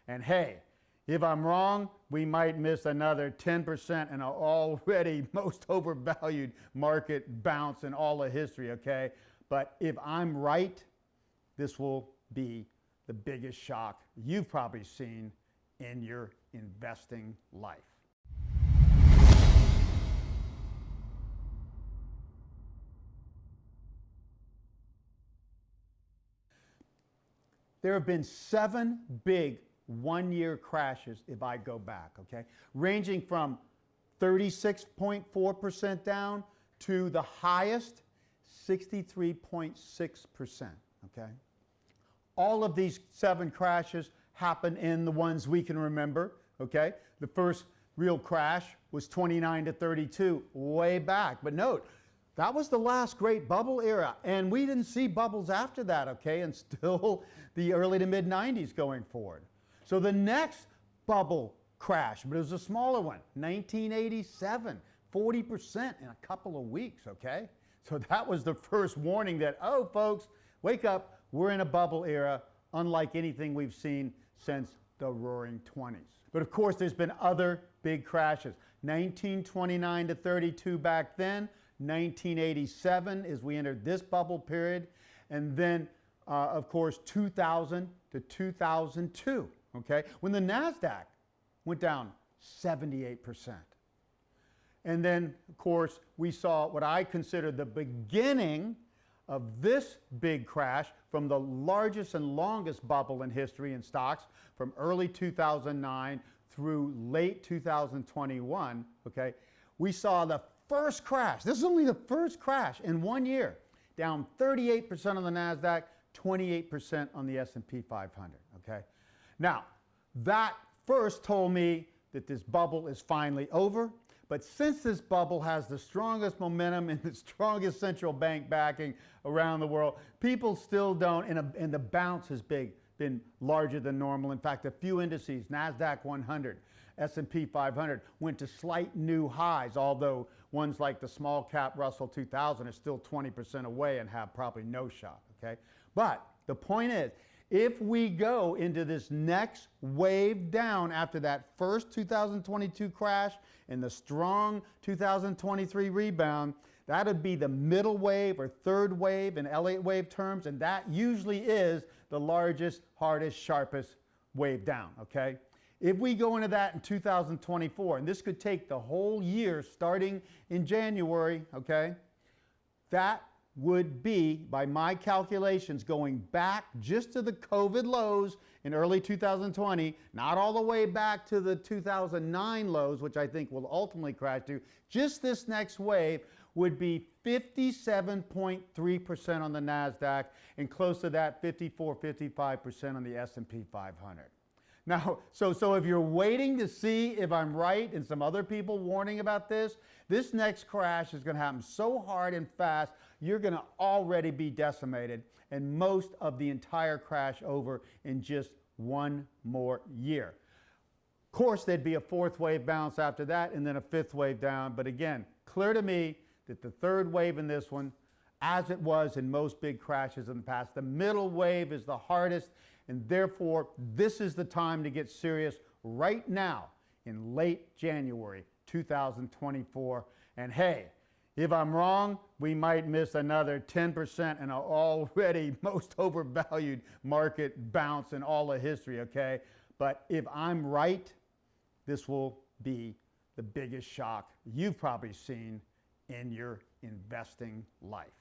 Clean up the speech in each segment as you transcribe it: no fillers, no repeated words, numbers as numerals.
And hey, if I'm wrong, we might miss another 10% in an already most overvalued market bounce in all of history, okay? But if I'm right, this will be the biggest shock you've probably seen in your investing life. There have been 7 big one-year crashes if I go back, okay? Ranging from 36.4% down to the highest 63.6%, okay? All of these 7 crashes happen in the ones we can remember, okay? The first real crash was 29 to 32, way back. But note, that was the last great bubble era, and we didn't see bubbles after that, okay, until the early to mid 90s going forward. So the next bubble crash, but it was a smaller one, 1987, 40% in a couple of weeks, okay? So that was the first warning that, oh, folks, wake up, we're in a bubble era, unlike anything we've seen since the Roaring 20s. But of course, there's been other big crashes. 1929 to 32 back then, 1987 as we entered this bubble period, and then, of course, 2000 to 2002, okay, when the NASDAQ went down 78%. And then, of course, we saw what I consider the beginning of this big crash from the largest and longest bubble in history in stocks from early 2009 through late 2021, okay? We saw the first crash. This is only the first crash in 1 year. Down 38% on the NASDAQ, 28% on the S&P 500, okay? Now, that first told me that this bubble is finally over. But since this bubble has the strongest momentum and the strongest central bank backing around the world, people still don't, and the bounce has been larger than normal. In fact, a few indices, NASDAQ 100, S&P 500, went to slight new highs, although ones like the small cap Russell 2000 are still 20% away and have probably no shot, okay? But the point is, if we go into this next wave down after that first 2022 crash and the strong 2023 rebound, that would be the middle wave or third wave in Elliott wave terms, and that usually is the largest, hardest, sharpest wave down, okay? If we go into that in 2024, and this could take the whole year starting in January, okay, that would be, by my calculations, going back just to the COVID lows in early 2020, not all the way back to the 2009 lows, which I think will ultimately crash to. Just this next wave would be 57.3% on the NASDAQ and close to that 54, 55% on the S&P 500. Now, so if you're waiting to see if I'm right and some other people warning about this, this next crash is going to happen so hard and fast, you're going to already be decimated, and most of the entire crash over in just 1 more year. Of course, there'd be a 4th wave bounce after that, and then a 5th wave down. But again, clear to me that the 3rd wave in this one, as it was in most big crashes in the past, the middle wave is the hardest, and therefore, this is the time to get serious right now in late January 2024. And hey, if I'm wrong, we might miss another 10% in an already most overvalued market bounce in all of history, okay? But if I'm right, this will be the biggest shock you've probably seen in your investing life.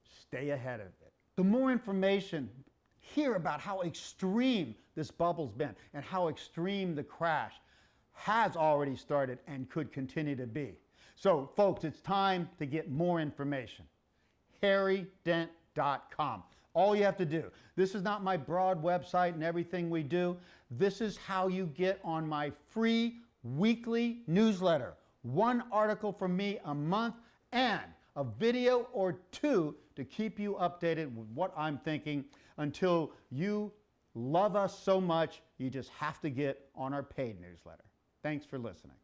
Stay ahead of it. The more information, hear about how extreme this bubble's been and how extreme the crash has already started and could continue to be. So, folks, it's time to get more information. HarryDent.com. All you have to do. This is not my broad website and everything we do. This is how you get on my free weekly newsletter. 1 article from me a month and a video or 2 to keep you updated with what I'm thinking until you love us so much, you just have to get on our paid newsletter. Thanks for listening.